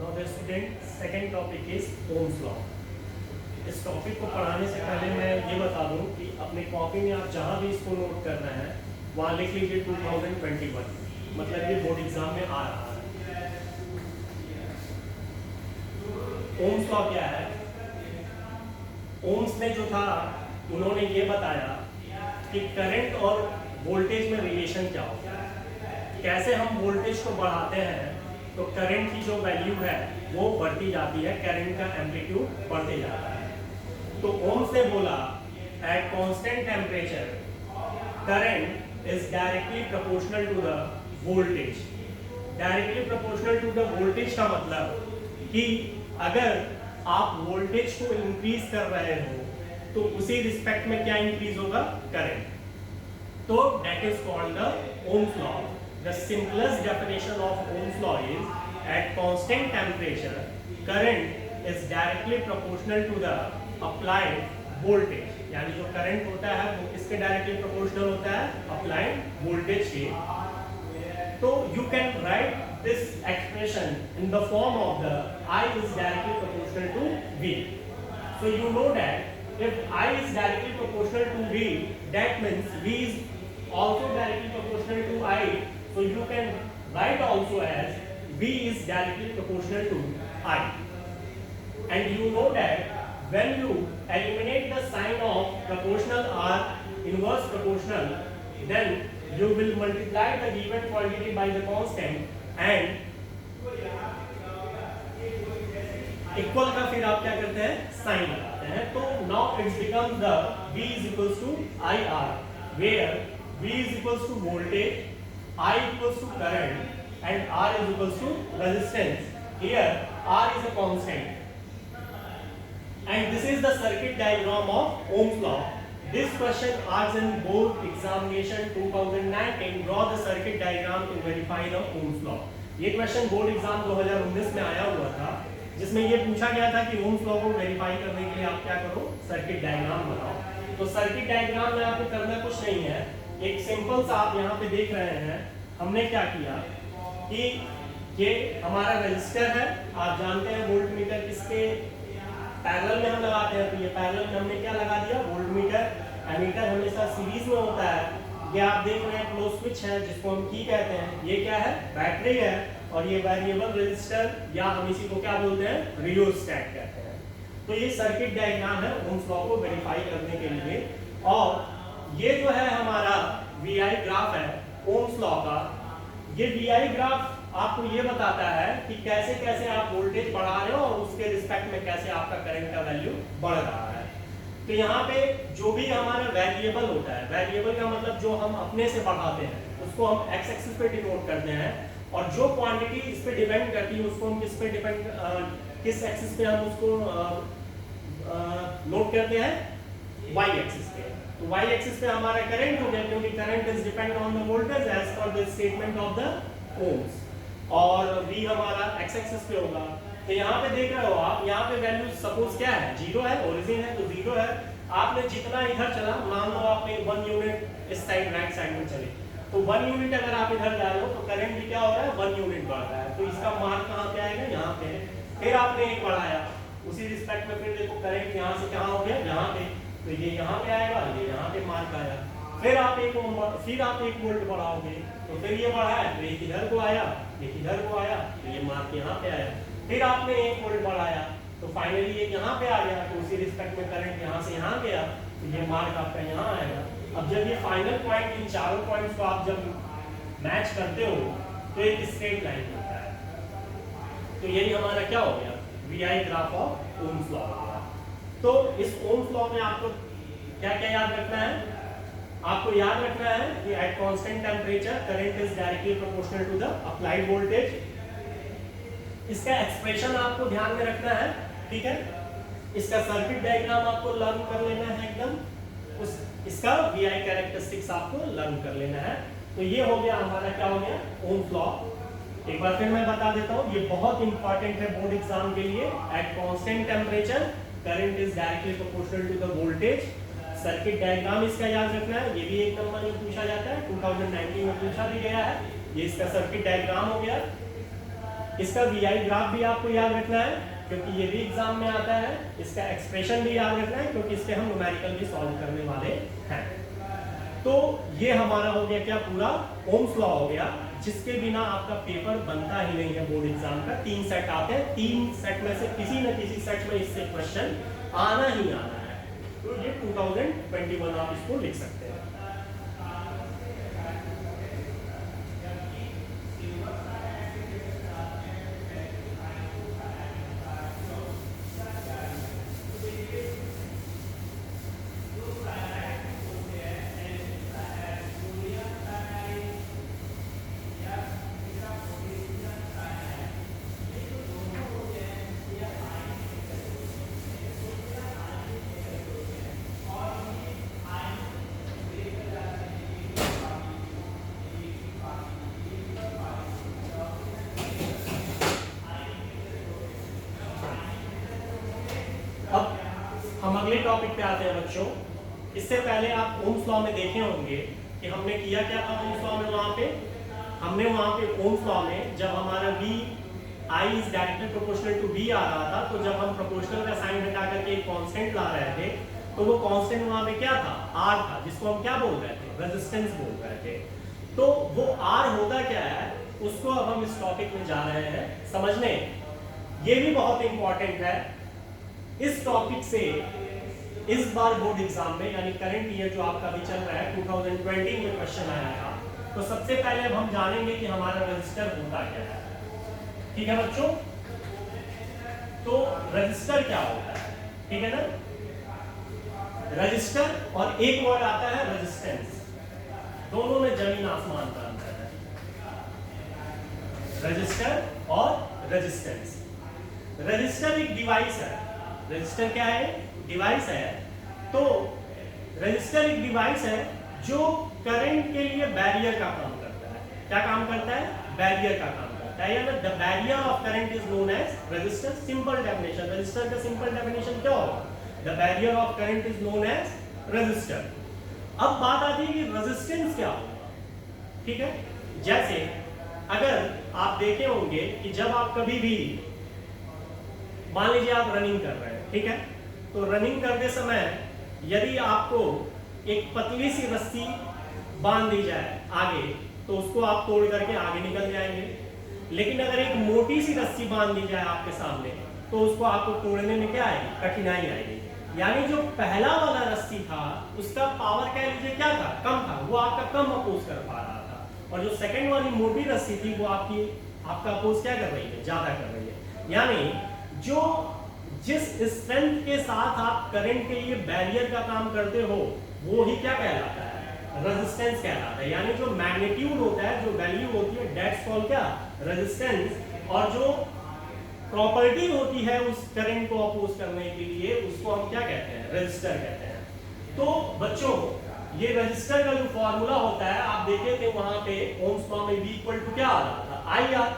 Now the student second topic is Ohm's law. इस topic को पढ़ाने से पहले मैं ये बता दूं कि अपने कॉपी में आप जहां भी इसको नोट कर रहे हैं वहां लिख लीजिए 2021, मतलब ये बोर्ड एग्जाम में आ रहा है। ओम्स लॉ क्या है? ओम्स ने जो था उन्होंने ये बताया कि करंट और वोल्टेज में रिलेशन क्या होता है, कैसे हम वोल्टेज को बढ़ाते हैं तो करंट की जो वैल्यू है वो बढ़ती जाती है, करंट का एम्पलीट्यूड बढ़ते जाता है। तो ओम्स ने बोला at constant temperature current is directly proportional to the voltage. Directly proportional to the voltage का मतलब कि अगर आप वोल्टेज को इंक्रीज कर रहे हो तो उसी रिस्पेक्ट में क्या इंक्रीज होगा? करंट। तो that is called the Ohm's law. The simplest definition of Ohm's law is at constant temperature, current is directly proportional to the applied voltage. यानी जो करंट होता है वो किसके डायरेक्टली प्रोपोर्शनल होता है? अप्लाइड वोल्टेज के। तो you can write this expression in the form of the I is directly proportional to V. So you know that if I is directly proportional to V, that means V is also directly proportional to I. So you can write also as V is directly proportional to I. And you know that when you eliminate the sign of proportional or inverse proportional, then you will multiply the given quantity by the constant and equal का फिर आप क्या करते हैं? Sign लगाते हैं। तो now it becomes the V is equals to IR, where V is equals to voltage, I equals to current and R is equals to resistance. Here R is a constant. And this is the circuit diagram of Ohm's law. This question asks in board examination 2019, draw the circuit diagram to verify the Ohm's law. ये question board exam 2019 में आया हुआ था, जिसमें ये पूछा गया था कि ओम्स लॉ को वेरीफाई करने के लिए आप क्या करो? सर्किट डायग्राम बनाओ। तो सर्किट डायग्राम में आपको करना कुछ नहीं है, एक सिंपल सा आप यहाँ पे देख रहे हैं, हमने क्या किया कि ये हमारा रजिस्टर है, आप जानते हैं वोल्टमीटर किसके पैरेलल में हम लगाते हैं, तो ये पैरेलल में हमने क्या लगा दिया? वोल्टमीटर। एमीटर हमेशा सीरीज में होता है। ये आप देख रहे हैं क्लोज स्विच है जिसको हम की कहते हैं, ये क्या है? बैटरी है, और ये वेरिएबल रजिस्टर या हम इसी को क्या बोलते हैं? रियोस्टैट कहते हैं। तो ये सर्किट डायग्राम है ओम्स लॉ को वेरीफाई करने के लिए। और ये जो है हमारा VI ग्राफ है ओम्स लॉ का। ये VI ग्राफ आपको ये बताता है कि कैसे कैसे आप वोल्टेज बढ़ा रहे हो और उसके रिस्पेक्ट में कैसे आपका करंट का वैल्यू बढ़ रहा है। तो यहाँ पे जो भी हमारा वेरिएबल होता है, वेरिएबल का मतलब जो हम अपने से बढ़ाते हैं उसको हम एक्स एक्सिस पे डिनोट करते हैं, और जो क्वांटिटी इस पे डिपेंड करती है उसको हम किस पे डिपेंड किस एक्सिस पे हम उसको नोट करते हैं? Y एक्सिस पे। तो y एक्सिस पे हमारा करंट हो गया, क्योंकि current is depend on the voltage as per the statement of the Ohm's, और v हमारा x एक्सिस पे होगा। तो यहाँ पे देख रहे हो आप, यहाँ पे वैल्यू सपोज क्या है? 0 है, ओरिजिन है तो 0 है। आपने जितना इधर चला, मान लो आपने 1 यूनिट इस साइड राइट साइड में चले, तो 1 यूनिट अगर आप इधर जा रहे हो तो करंट भी क्या हो रहा है? 1 यूनिट बढ़ रहा है। तो इसका मान कहाँ पे आएगा? यहाँ पे। फिर आपने एक बढ़ाया, उसी रिस्पेक्ट में फिर देखो करंट यहाँ से कहाँ हो गया? यहाँ पे। तो ये यहाँ पे आएगा, ये यहाँ पे मार्क आया। फिर आप एक वोल्ट बढ़ाओगे तो फिर ये बढ़ा है, तो एक इधर को आया, एक इधर को आया, तो ये मार्क यहाँ पे आया। फिर आपने 1 वोल्ट बढ़ाया तो फाइनली ये यहाँ पे आ गया, तो उसी रिस्पेक्ट में करंट यहाँ से यहाँ गया, तो ये मार्क आपका यहाँ आएगा। अब जब ये फाइनल पॉइंट, इन चारों पॉइंट्स को आप जब मैच करते हो तो एक स्ट्रेट लाइन होता है। तो यही हमारा क्या हो गया? VI graph of Ohm's law हो गया। तो इस ओम्स लॉ में आपको क्या क्या याद रखना है? आपको याद रखना है कि at constant temperature current is directly proportional to the applied voltage. इसका एक्सप्रेशन आपको ध्यान में रखना है, ठीक है? इसका सर्किट डायग्राम आपको लर्न कर लेना है एकदम, इसका VI कैरेक्टरिस्टिक्स आपको लर्न कर लेना है। तो ये हो गया हमारा, क्या हो गया? Ohm's law. एक बार फिर मैं बता देता हूँ, ये बहुत इंपॉर्टेंट है बोर्ड एग्जाम के लिए। At constant temperature current is directly proportional to the voltage. Circuit diagram इसका याद रखना है, ये भी एक नंबर में पूछा जाता है, 2019 में पूछा भी गया है। ये इसका सर्किट डायग्राम हो गया। इसका VI ग्राफ भी आपको याद रखना है क्योंकि ये भी एग्जाम में आता है, इसका एक्सप्रेशन भी याद रखना है क्योंकि इस पे हम न्यूमेरिकल भी सॉल्व करने वाले हैं। तो ये हमारा हो गया क्या, पूरा ओम्स लॉ हो गया, जिसके बिना आपका पेपर बनता ही नहीं है बोर्ड एग्जाम का। 3 सेट आते हैं, 3 सेट में से किसी न किसी सेट में इससे क्वेश्चन आना ही आना है। तो ये 2021 आप इसको लिख सकते हैं। हम अगले टॉपिक पे आते हैं बच्चों। इससे पहले आप ओम्स लॉ में देखे होंगे कि हमने किया क्या था ओम्स लॉ में। हमने वहां पे ओम्स लॉ में जब हमारा V I is directly proportional to V आ रहा था, तो जब हम प्रोपोर्शनल का साइन हटा करके एक कांस्टेंट ला रहे थे, तो वो कांस्टेंट वहां पे क्या था, R था, जिसको हम क्या बोल रहे थे, रेजिस्टेंस बोल रहे थे। तो वो R होता क्या है, उसको अब हम इस टॉपिक में जा रहे हैं समझने। ये भी बहुत इंपॉर्टेंट है। इस टॉपिक से इस बार बोर्ड एग्जाम में, यानी करंट ईयर जो आपका भी चल रहा है 2020 में क्वेश्चन आया था। तो सबसे पहले अब हम जानेंगे कि हमारा रजिस्टर होता क्या है। ठीक है बच्चों, तो रजिस्टर क्या होता है, ठीक है ना। रजिस्टर और एक वर्ड आता है रेजिस्टेंस, दोनों में जमीन आसमान का अंतर है। रजिस्टर और रेजिस्टेंस। रजिस्टर एक डिवाइस है। रजिस्टर क्या है, डिवाइस है। तो रजिस्टर एक डिवाइस है जो करंट के लिए बैरियर का काम करता है। क्या काम करता है, बैरियर का काम करता है। यानी the barrier of current is known as resistor. Simple definition, resistor का सिंपल डेफिनेशन क्या होगा, the barrier of current is known as resistor. अब बात आती है कि रेजिस्टेंस क्या होगा, ठीक है। जैसे अगर आप देखे होंगे कि जब आप कभी भी, मान लीजिए आप रनिंग कर रहे हैं, ठीक है, तो रनिंग करते समय यदि आपको एक पतली सी रस्सी बांध दी जाए आगे, तो उसको आप तोड़ करके आगे निकल जाएंगे। लेकिन अगर एक मोटी सी रस्सी बांध दी जाए आपके सामने, तो उसको आपको तोड़ने में क्या आएगी, कठिनाई आएगी। यानी जो पहला वाला रस्सी था उसका पावर कह लीजिए क्या था, कम था, वो आपका कम अपोज कर पा रहा था। और जो सेकंड वाली मोटी रस्सी थी वो आपका अपोज क्या कर रही है, ज्यादा कर रही है। यानी जो जिस स्ट्रेंथ के साथ आप करंट के लिए बैरियर का काम करते हो, वो ही क्या कहलाता है, रेजिस्टेंस कहलाता है। यानी जो मैग्नीट्यूड होता है, जो वैल्यू होती है, दैट्स कॉल्ड क्या, रेजिस्टेंस। और जो प्रॉपर्टी होती है उस करंट को अपोज करने के लिए, उसको हम क्या कहते हैं, रेजिस्टर कहते हैं। तो बच्चों ये रेजिस्टर का जो फॉर्मूला होता है, आप देखे थे वहां पे ओम्स लॉ में V इक्वल टू क्या आ रहा था, IR।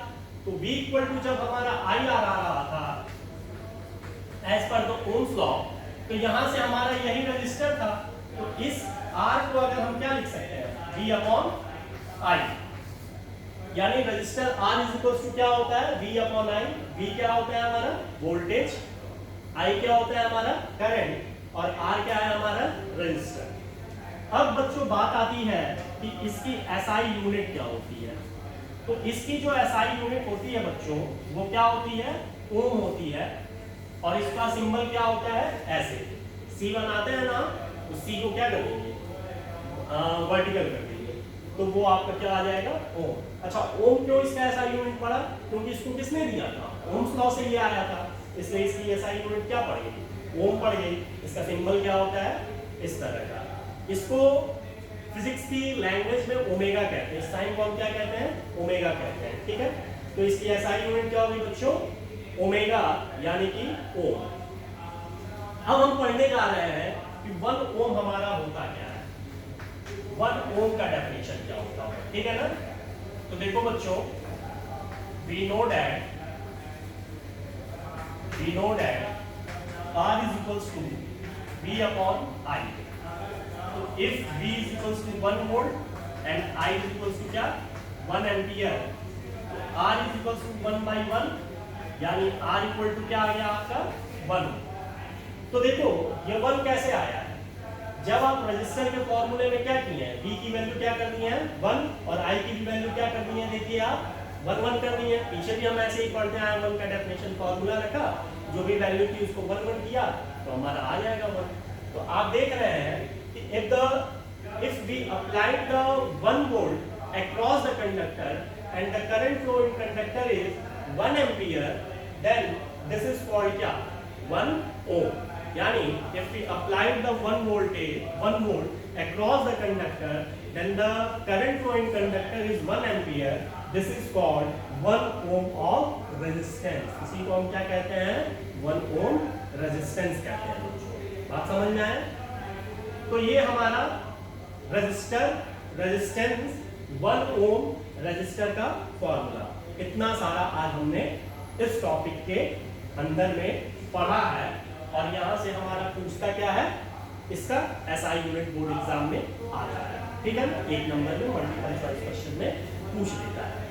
तो V इक्वल टू जब हमारा IR आ रहा था as per the Ohm's law, तो यहां से हमारा यही रेजिस्टर था। तो इस R को अगर हम क्या लिख सकते हैं, V अपॉन I। यानी resistor R is equal to क्या होता है, V अपॉन I। V क्या होता है हमारा वोल्टेज, I क्या होता है हमारा करंट, और R क्या है हमारा रेजिस्टर। अब बच्चों बात आती है कि इसकी SI यूनिट क्या होती है। तो इसकी जो SI यूनिट होती है बच्चों, वो क्या होती है, ओम होती है। और इसका सिंबल क्या होता है, ऐसे C बनाते हैं ना, तो C को क्या कर देंगे, वर्टिकल कर देंगे, तो वो आपका क्या आ जाएगा, ओम। अच्छा, ओम क्यों इसका SI यूनिट पड़ा, क्योंकि इसको किसने दिया था, ओम्स लॉ से ये आया था, इसलिए इसकी SI यूनिट क्या पड़ गई, ओम पड़ गई। इसका सिंबल क्या होता है, इस तरह का। इसको फिजिक्स की लैंग्वेज में ओमेगा कहते हैं। इस साइन को हम क्या कहते हैं, ओमेगा कहते हैं, ठीक है। तो इसकी SI यूनिट क्या होगी बच्चों, ओमेगा, यानी कि ओम। अब हम पढ़ने जा रहे हैं कि 1 ओम हमारा होता क्या है, 1 ओम का डेफिनेशन क्या होता है, ठीक है ना। तो देखो बच्चों, we know that R is equals to V upon I। तो if V is equals to 1 volt and I is equals to क्या, 1 एम्पियर, तो R इज इक्वल टू 1/1, यानी R इक्वल टू क्या आ गया आपका 1। तो देखो ये 1 कैसे आया है, जब आप रजिस्टर के फॉर्मूले में क्या किए हैं, V की वैल्यू क्या कर दी है 1 और I की भी वैल्यू क्या कर दी है, देखिए आप 1 1 कर दी है। पीछे भी हम ऐसे ही पढ़ते आए, 1 का डेफिनेशन फॉर्मूला रखा, जो भी वैल्यू थी उसको 1 1 किया तो हमारा आ जाएगा 1। तो आप देख रहे हैं कि if we applied the 1 volt across the conductor and the current flow in conductor is 1 ampere, then this is called क्या 1 ohm। यानी if we applied the 1 volt across the conductor, then the current flow in conductor is 1 ampere, this is called 1 ohm of resistance। इसी को हम क्या कहते हैं 1 ohm resistance कहते हैं। बात समझ में आए? तो ये हमारा रेजिस्टेंस 1 ओम रेजिस्टर का फॉर्मूला, इतना सारा आज हमने इस टॉपिक के अंदर में पढ़ा है। और यहाँ से हमारा पूछता क्या है, इसका एसआई यूनिट बोर्ड एग्जाम में आता है, ठीक है ना, 1 नंबर में मल्टीपल चॉइस क्वेश्चन में पूछ लेता है।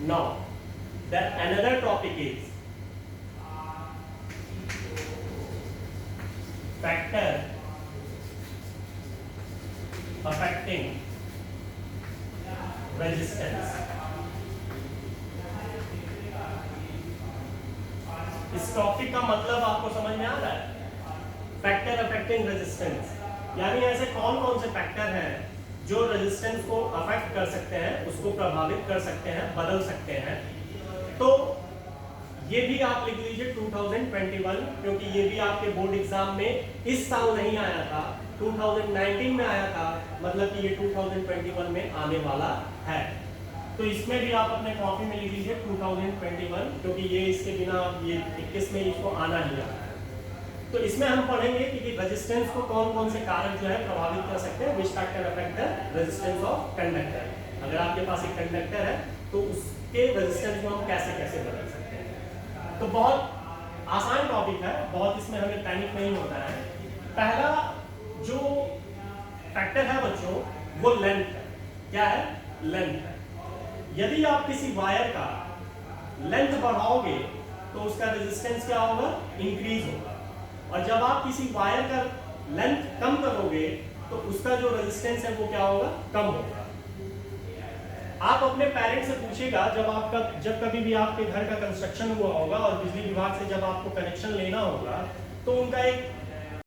Now, then another topic is factor affecting resistance। इस टॉपिक का मतलब आपको समझ में आ रहा है? फैक्टर अफेक्टिंग रेजिस्टेंस, यानी ऐसे कौन कौन से फैक्टर हैं जो रेजिस्टेंस को अफेक्ट कर सकते हैं, उसको प्रभावित कर सकते हैं, बदल सकते हैं। तो ये भी आप लिख लीजिए 2021, क्योंकि ये भी आपके बोर्ड एग्जाम में इस साल नहीं आया था, 2019 में आया था, मतलब कि ये 2021 में आने वाला है। तो इसमें भी आप अपने कॉपी में लिख लीजिए 2021, क्योंकि ये इसके बिना ये 21 में इसको आना ही आता है। तो इसमें हम पढ़ेंगे कि रेजिस्टेंस को कौन कौन से कारक जो है प्रभावित कर सकते हैं, which factor affect the resistance of conductor. अगर आपके पास एक कंडक्टर है तो उसके रेजिस्टेंस को हम कैसे कैसे बदल सकते हैं। तो बहुत आसान टॉपिक है, बहुत इसमें हमें पैनिक नहीं होता है। पहला जो फैक्टर है बच्चों वो लेंथ है। क्या है? लेंथ है। यदि आप किसी वायर का लेंथ बढ़ाओगे तो उसका रेजिस्टेंस क्या होगा? इंक्रीज होगा। और जब आप किसी वायर का लेंथ कम करोगे तो उसका जो रेजिस्टेंस है वो क्या होगा? कम होगा। आप अपने पेरेंट्स से पूछिएगा, जब कभी भी आपके घर का कंस्ट्रक्शन हुआ होगा और बिजली विभाग से जब आपको कनेक्शन लेना होगा तो उनका एक